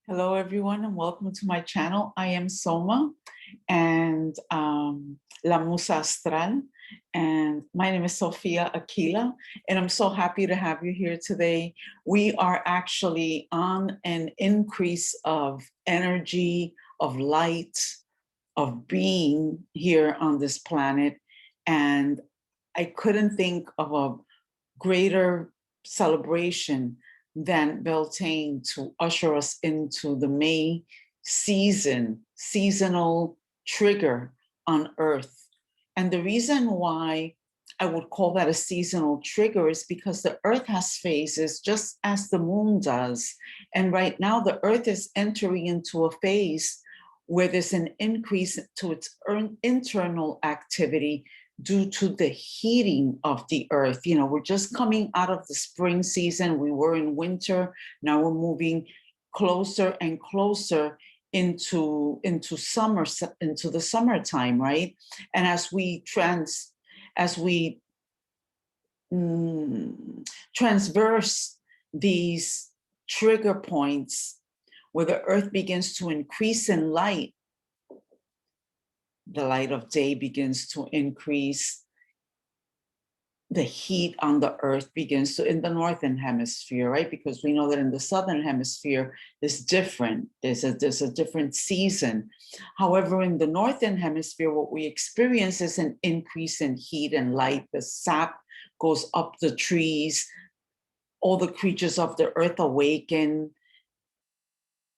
Hello, everyone, and welcome to my channel. I am Soma and La Musa Astral, and my name is Sophia Aquila, and I'm so happy to have you here today. We are actually on an increase of energy, of light, of being here on this planet, and I couldn't think of a greater celebration than Beltane to usher us into the May seasonal trigger on Earth. And the reason why I would call that a seasonal trigger is because the Earth has phases just as the moon does. And right now the Earth is entering into a phase where there's an increase to its internal activity due to the heating of the Earth. You know, we're just coming out of the spring season. We were in winter. Now we're moving closer and closer into summer, into the summertime, right? And as we transverse these trigger points where the Earth begins to increase in light, the light of day begins to increase, the heat on the Earth begins to, in the northern hemisphere, right? Because we know that in the southern hemisphere is different. There's a different season. However, in the northern hemisphere, what we experience is an increase in heat and light. The sap goes up the trees. All the creatures of the Earth awaken.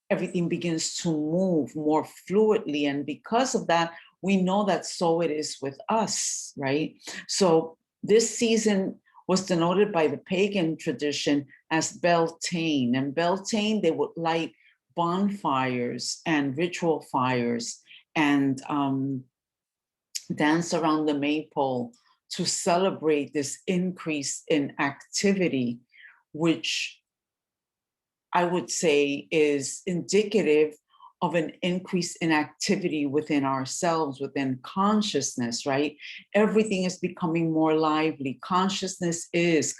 Everything begins to move more fluidly. And because of that, we know that so it is with us, right? So this season was denoted by the pagan tradition as Beltane. And Beltane, they would light bonfires and ritual fires and dance around the maypole to celebrate this increase in activity, which I would say is indicative of an increase in activity within ourselves, within consciousness, right? Everything is becoming more lively. Consciousness is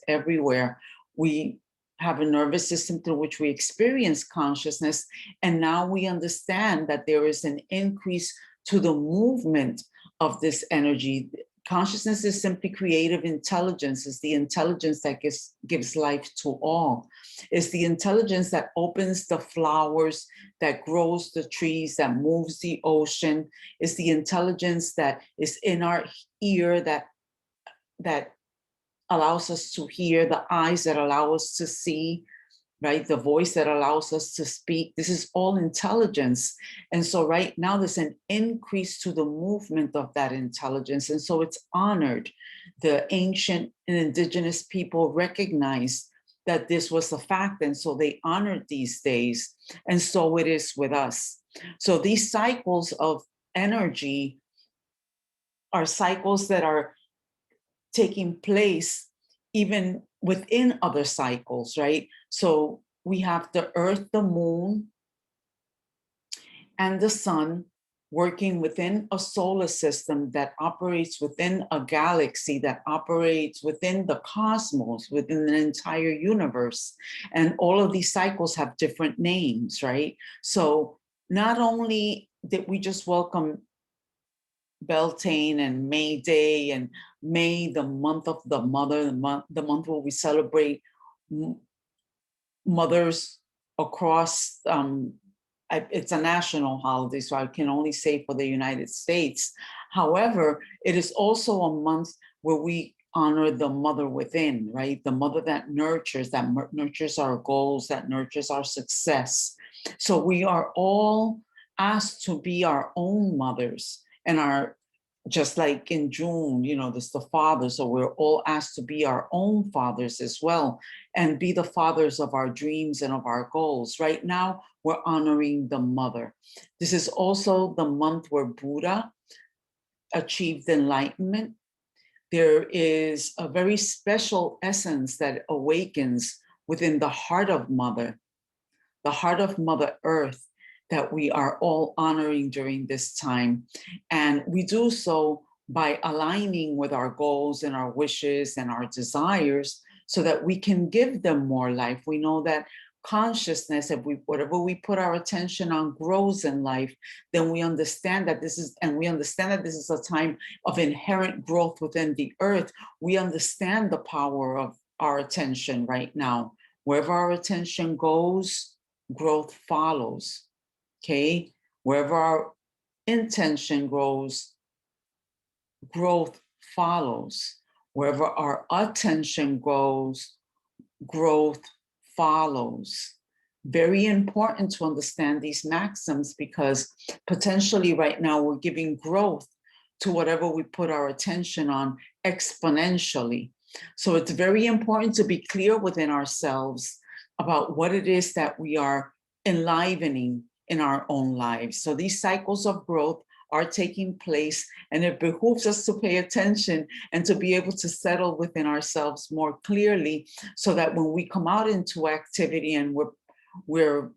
everywhere. We have a nervous system through which we experience consciousness, and now we understand that there is an increase to the movement of this energy. Consciousness is simply creative intelligence. It's the intelligence that gives life to all. It's the intelligence that opens the flowers, that grows the trees, that moves the ocean. It's the intelligence that is in our ear, that allows us to hear, the eyes that allow us to see, right? The voice that allows us to speak. This is all intelligence. And so right now there's an increase to the movement of that intelligence. And so it's honored. The ancient and indigenous people recognized that this was a fact. And so they honored these days. And so it is with us. So these cycles of energy are cycles that are taking place even within other cycles, right? So we have the Earth, the moon, and the sun working within a solar system that operates within a galaxy, that operates within the cosmos, within the entire universe. And all of these cycles have different names, right? So not only did we just welcome Beltane and May Day and May, the month of the mother, the month where we celebrate mothers across, it's a national holiday, so I can only say for the United States. However, it is also a month where we honor the mother within, right? The mother that nurtures our goals, that nurtures our success. So we are all asked to be our own mothers. And just like in June, you know, there's the father. So we're all asked to be our own fathers as well and be the fathers of our dreams and of our goals. Right now, we're honoring the mother. This is also the month where Buddha achieved enlightenment. There is a very special essence that awakens within the heart of Mother Earth, that we are all honoring during this time. And we do so by aligning with our goals and our wishes and our desires so that we can give them more life. We know that consciousness, if whatever we put our attention on grows in life, then we understand that this is, and we understand that this is a time of inherent growth within the earth. We understand the power of our attention right now. Wherever our attention goes, growth follows. Okay, wherever our intention grows, growth follows. Wherever our attention goes, growth follows. Very important to understand these maxims, because potentially right now we're giving growth to whatever we put our attention on exponentially. So it's very important to be clear within ourselves about what it is that we are enlivening in our own lives. So these cycles of growth are taking place, and it behooves us to pay attention and to be able to settle within ourselves more clearly, so that when we come out into activity and we're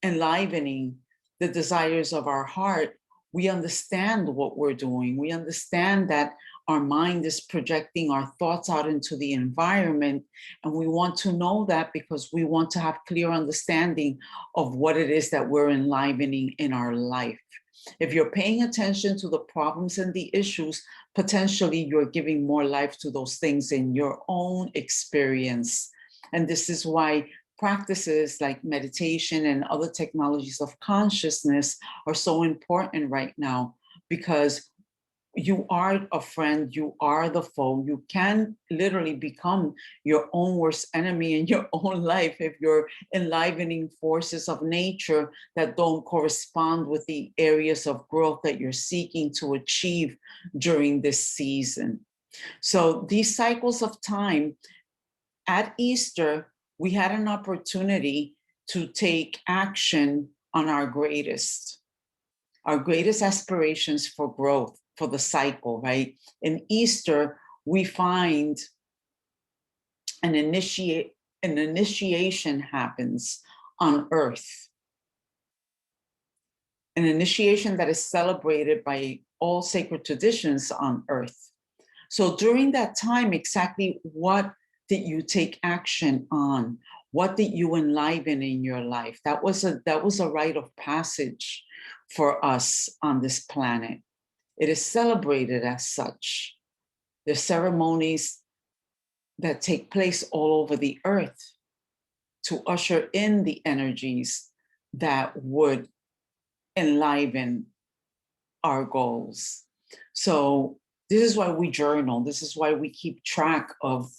enlivening the desires of our heart, we understand what we're doing. We understand that our mind is projecting our thoughts out into the environment, and we want to know that because we want to have clear understanding of what it is that we're enlivening in our life. If you're paying attention to the problems and the issues, potentially you're giving more life to those things in your own experience. And this is why practices like meditation and other technologies of consciousness are so important right now, because you are a friend, you are the foe. You can literally become your own worst enemy in your own life if you're enlivening forces of nature that don't correspond with the areas of growth that you're seeking to achieve during this season. So these cycles of time, at Easter, we had an opportunity to take action on our greatest aspirations for growth, for the cycle, right? In Easter, we find an initiation happens on Earth. An initiation that is celebrated by all sacred traditions on Earth. So during that time, exactly what did you take action on? What did you enliven in your life? That was a rite of passage for us on this planet. It is celebrated as such. There's ceremonies that take place all over the earth to usher in the energies that would enliven our goals. So this is why we journal. This is why we keep track of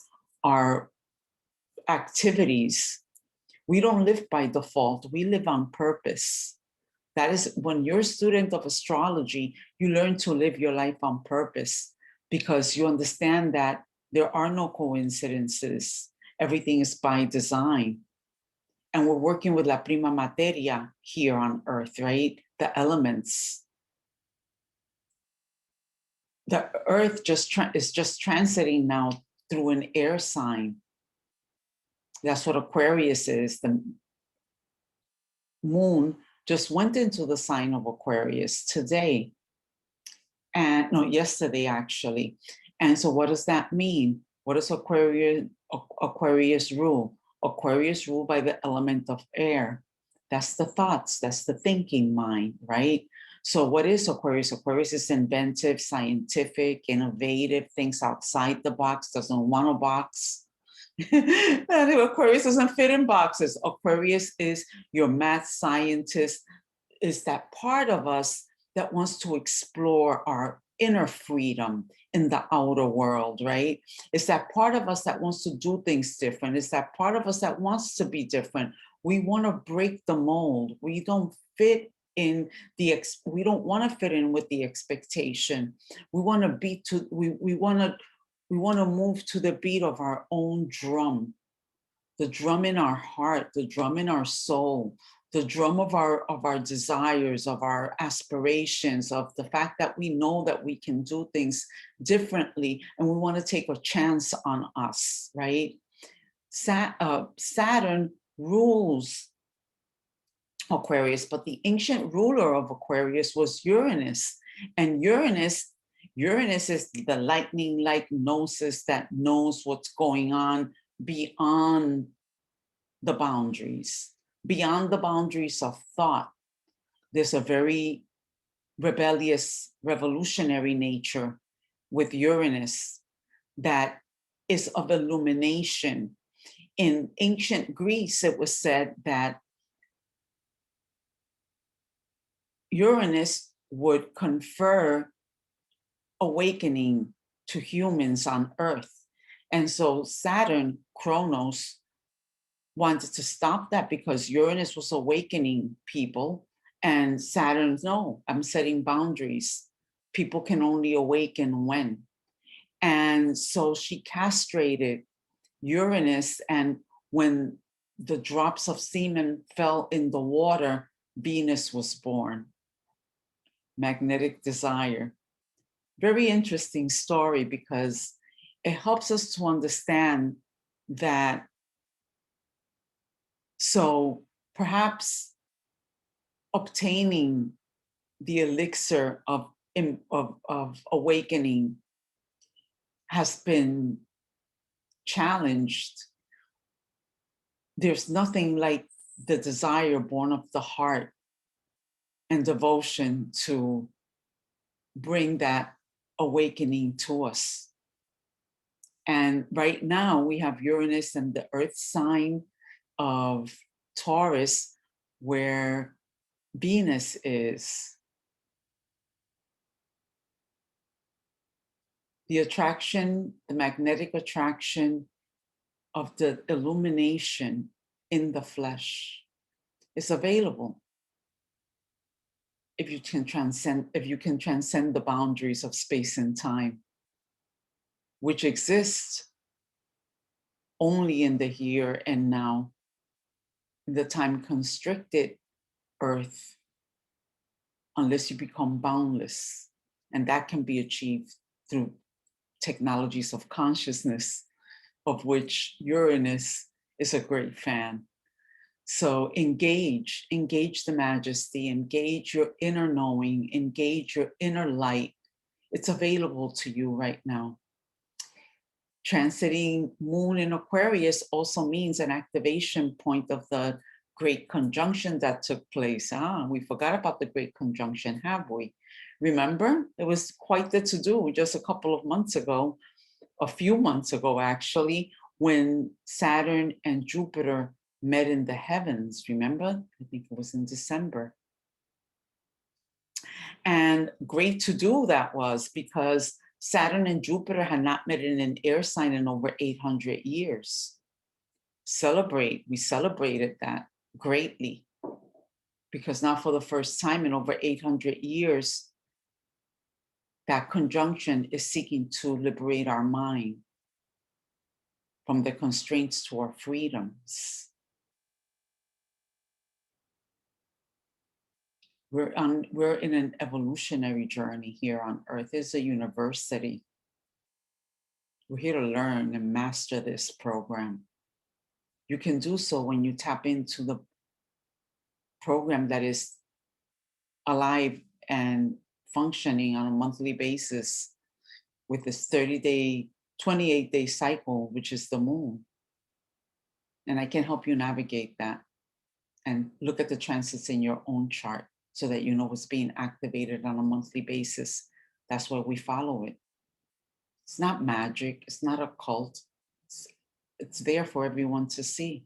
our activities. We don't live by default. We live on purpose. That is, when you're a student of astrology, you learn to live your life on purpose, because you understand that there are no coincidences. Everything is by design. And we're working with la prima materia here on Earth, right? The elements. The Earth is just transiting now through an air sign. That's what Aquarius is. The moon just went into the sign of Aquarius today. And no, yesterday actually. And so what does that mean? What does Aquarius rule? Aquarius rule by the element of air. That's the thoughts, that's the thinking mind, right? So what is Aquarius? Aquarius is inventive, scientific, innovative, thinks outside the box, doesn't want a box. Aquarius doesn't fit in boxes. Aquarius is your math scientist, is that part of us that wants to explore our inner freedom in the outer world, right? It's that part of us that wants to do things different. It's that part of us that wants to be different. We want to break the mold. We don't fit in we don't want to fit in with the expectation. We want to be we want to move to the beat of our own drum, the drum in our heart, the drum in our soul, the drum of our desires, of our aspirations, of the fact that we know that we can do things differently, and we want to take a chance on us, right? Saturn rules Aquarius, but the ancient ruler of Aquarius was Uranus, and Uranus is the lightning-like gnosis that knows what's going on beyond the boundaries of thought. There's a very rebellious, revolutionary nature with Uranus that is of illumination. In ancient Greece, it was said that Uranus would confer awakening to humans on Earth. And so Saturn, Kronos, wanted to stop that because Uranus was awakening people, and Saturn, no, I'm setting boundaries. People can only awaken when. And so she castrated Uranus, and when the drops of semen fell in the water, Venus was born. Magnetic desire. Very interesting story because it helps us to understand that. So perhaps obtaining the elixir of awakening has been challenged. There's nothing like the desire born of the heart and devotion to bring that awakening to us. And right now we have Uranus and the earth sign of Taurus, where Venus is. The attraction, the magnetic attraction of the illumination in the flesh is available if you can transcend the boundaries of space and time, which exist only in the here and now, in the time constricted earth, unless you become boundless. And that can be achieved through technologies of consciousness, of which Uranus is a great fan. So engage the majesty, engage your inner knowing, engage your inner light. It's available to you right now. Transiting Moon in Aquarius also means an activation point of the great conjunction that took place. We forgot about the great conjunction, have we? Remember, it was quite the to-do just a couple of months ago, a few months ago actually, when Saturn and Jupiter met in the heavens. Remember? I think it was in December. And great to do that was, because Saturn and Jupiter had not met in an air sign in over 800 years. We celebrated that greatly, because now for the first time in over 800 years, that conjunction is seeking to liberate our mind from the constraints to our freedoms. We're in an evolutionary journey here on Earth. It's a university. We're here to learn and master this program. You can do so when you tap into the program that is alive and functioning on a monthly basis with this 30-day, 28-day cycle, which is the moon. And I can help you navigate that and look at the transits in your own chart so that you know what's being activated on a monthly basis. That's why we follow it. It's not magic. It's not a cult. It's there for everyone to see.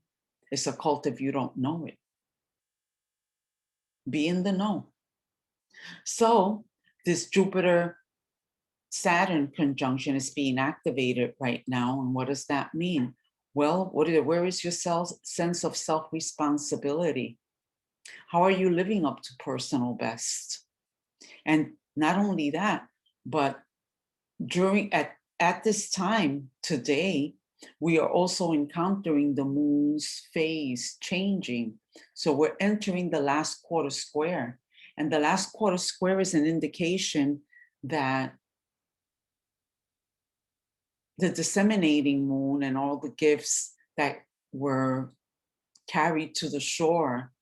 It's a cult if you don't know it. Be in the know. So this Jupiter-Saturn conjunction is being activated right now. And what does that mean? Well, where is your sense of self-responsibility? How are you living up to personal best? And not only that, but at this time today, we are also encountering the moon's phase changing. So we're entering the last quarter square. And the last quarter square is an indication that the disseminating moon and all the gifts that were carried to the shore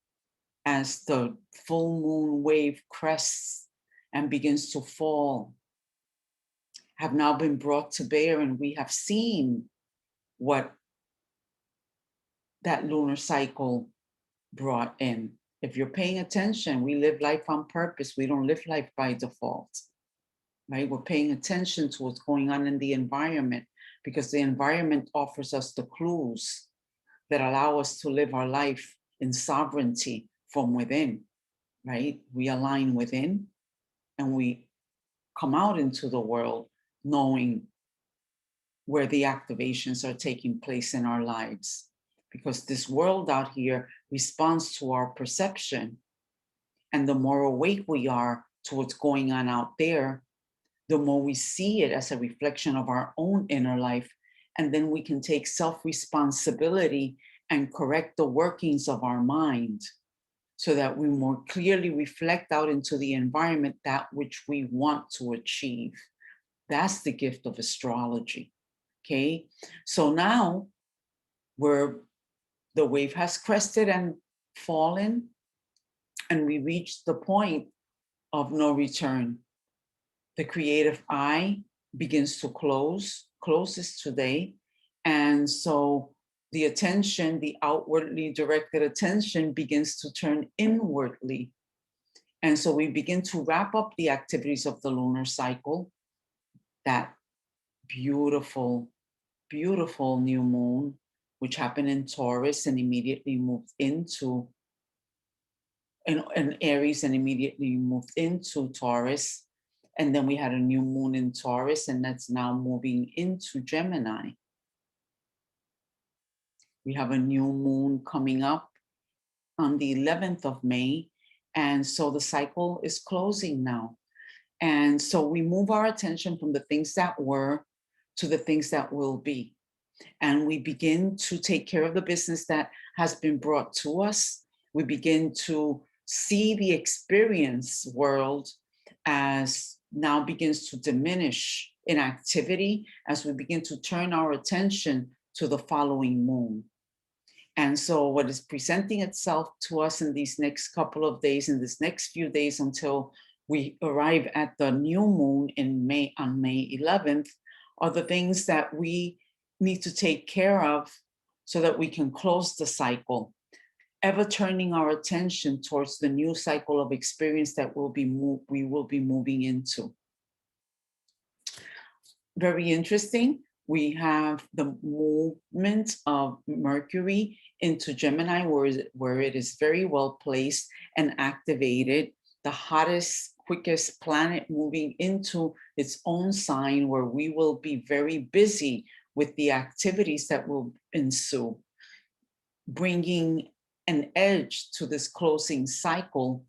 as the full moon wave crests and begins to fall have now been brought to bear, and we have seen what that lunar cycle brought in. If you're paying attention, we live life on purpose. We don't live life by default, right? We're paying attention to what's going on in the environment because the environment offers us the clues that allow us to live our life in sovereignty from within, right? We align within and we come out into the world knowing where the activations are taking place in our lives. Because this world out here responds to our perception. And the more awake we are to what's going on out there, the more we see it as a reflection of our own inner life. And then we can take self-responsibility and correct the workings of our mind so that we more clearly reflect out into the environment that which we want to achieve. That's the gift of astrology, okay? So now the wave has crested and fallen, and we reached the point of no return. The creative eye begins to closes today. And so the attention, the outwardly directed attention begins to turn inwardly. And so we begin to wrap up the activities of the lunar cycle, that beautiful, beautiful new moon, which happened in Taurus and immediately moved into in Aries and immediately moved into Taurus. And then we had a new moon in Taurus, and that's now moving into Gemini. We have a new moon coming up on the 11th of May. And so the cycle is closing now. And so we move our attention from the things that were to the things that will be. And we begin to take care of the business that has been brought to us. We begin to see the experience world as now begins to diminish in activity as we begin to turn our attention to the following moon. And so what is presenting itself to us in these next couple of days, in this next few days until we arrive at the new moon in May, on May 11th, are the things that we need to take care of so that we can close the cycle, ever turning our attention towards the new cycle of experience that we will be moving into. Very interesting. We have the movement of Mercury into Gemini, where it is very well placed and activated, the hottest, quickest planet moving into its own sign, where we will be very busy with the activities that will ensue, bringing an edge to this closing cycle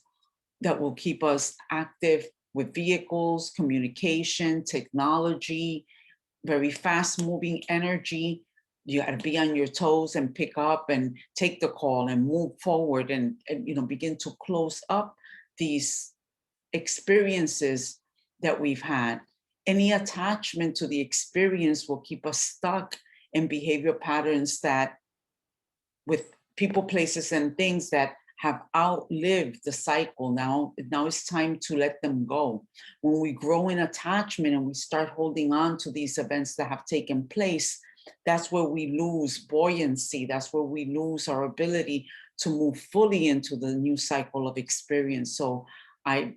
that will keep us active with vehicles, communication, technology, very fast moving energy. You got to be on your toes and pick up and take the call and move forward and begin to close up these experiences that we've had. Any attachment to the experience will keep us stuck in behavior patterns that with people, places, and things that have outlived the cycle. Now it's time to let them go. When we grow in attachment and we start holding on to these events that have taken place, that's where we lose buoyancy. That's where we lose our ability to move fully into the new cycle of experience. So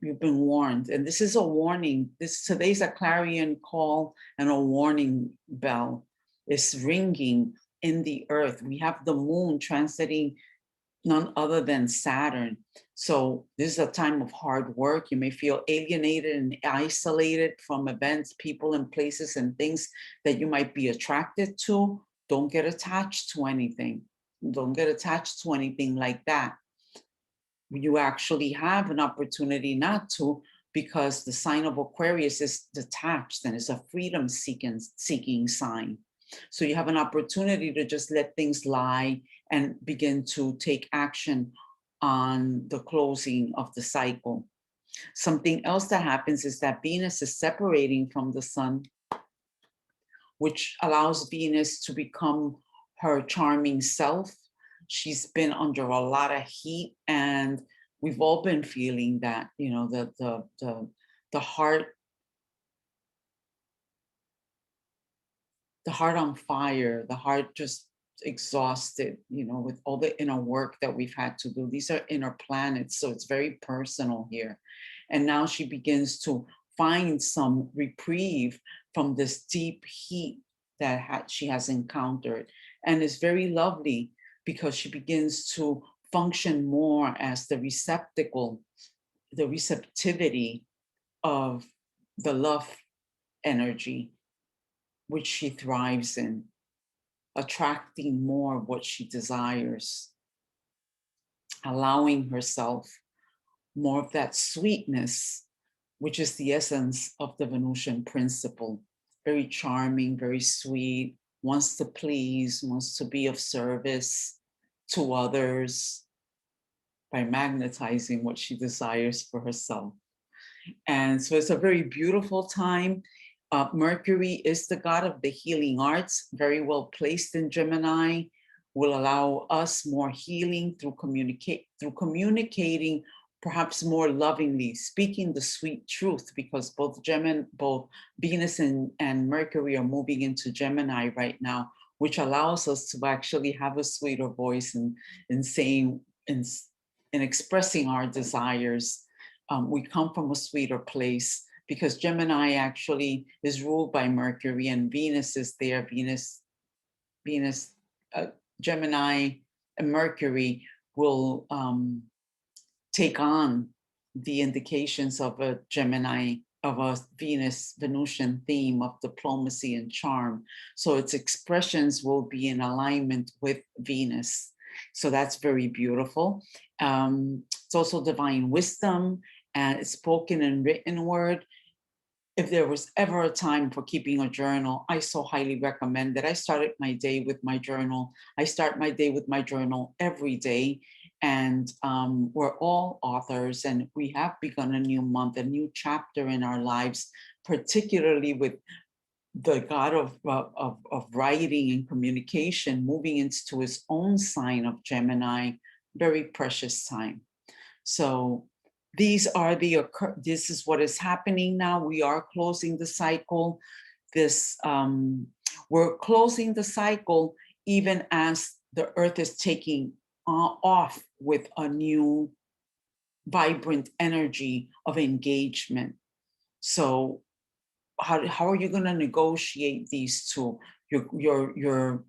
you've been warned, and this is a warning. Today's a clarion call and a warning bell is ringing in the earth. We have the moon transiting none other than Saturn. So this is a time of hard work. You may feel alienated and isolated from events, people, and places and things that you might be attracted to. Don't get attached to anything. Don't get attached to anything like that. You actually have an opportunity not to, because the sign of Aquarius is detached and is a freedom seeking sign. So you have an opportunity to just let things lie and begin to take action on the closing of the cycle. Something else that happens is that Venus is separating from the sun, which allows Venus to become her charming self. She's been under a lot of heat, and we've all been feeling that, the heart on fire, the heart just exhausted, with all the inner work that we've had to do. These are inner planets, so it's very personal here. And now she begins to find some reprieve from this deep heat that she has encountered. And it's very lovely because she begins to function more as the receptacle, the receptivity of the love energy, which she thrives in, attracting more of what she desires, allowing herself more of that sweetness, which is the essence of the Venusian principle. Very charming, very sweet, wants to please, wants to be of service to others by magnetizing what she desires for herself. And so it's a very beautiful time. Mercury is the god of the healing arts, very well placed in Gemini, will allow us more healing through communicating perhaps more lovingly, speaking the sweet truth, because both Venus and Mercury are moving into Gemini right now, which allows us to actually have a sweeter voice in saying, in expressing our desires. We come from a sweeter place because Gemini actually is ruled by Mercury and Venus is there. Gemini and Mercury will take on the indications of a Gemini, of a Venusian theme of diplomacy and charm. So its expressions will be in alignment with Venus. So that's very beautiful. It's also divine wisdom, and it's spoken and written word. If there was ever a time for keeping a journal, I so highly recommend that. I started my day with my journal. I start my day with my journal every day. And we're all authors, and we have begun a new month, a new chapter in our lives, particularly with the god of writing and communication moving into his own sign of Gemini. Very precious time. So this is what is happening now. We are closing the cycle. We're closing the cycle even as the earth is taking off with a new vibrant energy of engagement. So how are you going to negotiate these two? You're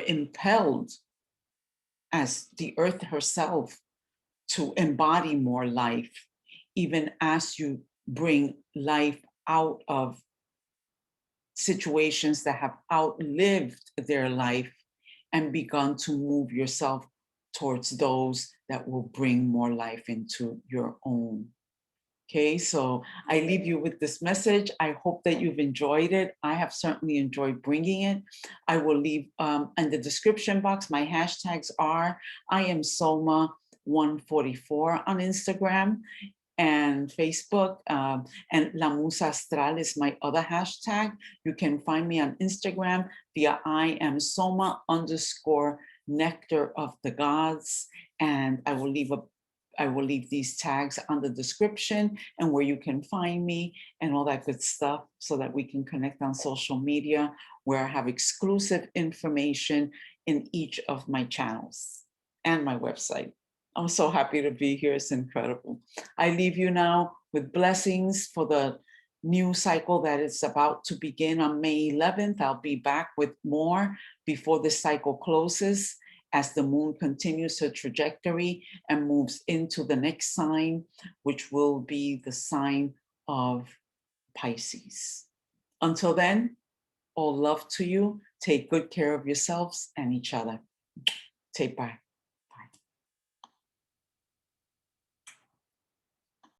impelled as the earth herself to embody more life, even as you bring life out of situations that have outlived their life and begun to move yourself towards those that will bring more life into your own. Okay, so I leave you with this message. I hope that you've enjoyed it. I have certainly enjoyed bringing it. I will leave in the description box, my hashtags are I am Soma 144 on Instagram and Facebook, and La Musa Astral is my other hashtag. You can find me on Instagram via I am Soma _ nectar of the gods, and I will leave these tags on the description and where you can find me and all that good stuff so that we can connect on social media, where I have exclusive information in each of my channels and my website. I'm so happy to be here. It's incredible. I leave you now with blessings for the new cycle that is about to begin on May 11th. I'll be back with more before the cycle closes, as the moon continues her trajectory and moves into the next sign, which will be the sign of Pisces. Until then, all love to you. Take good care of yourselves and each other. Take bye.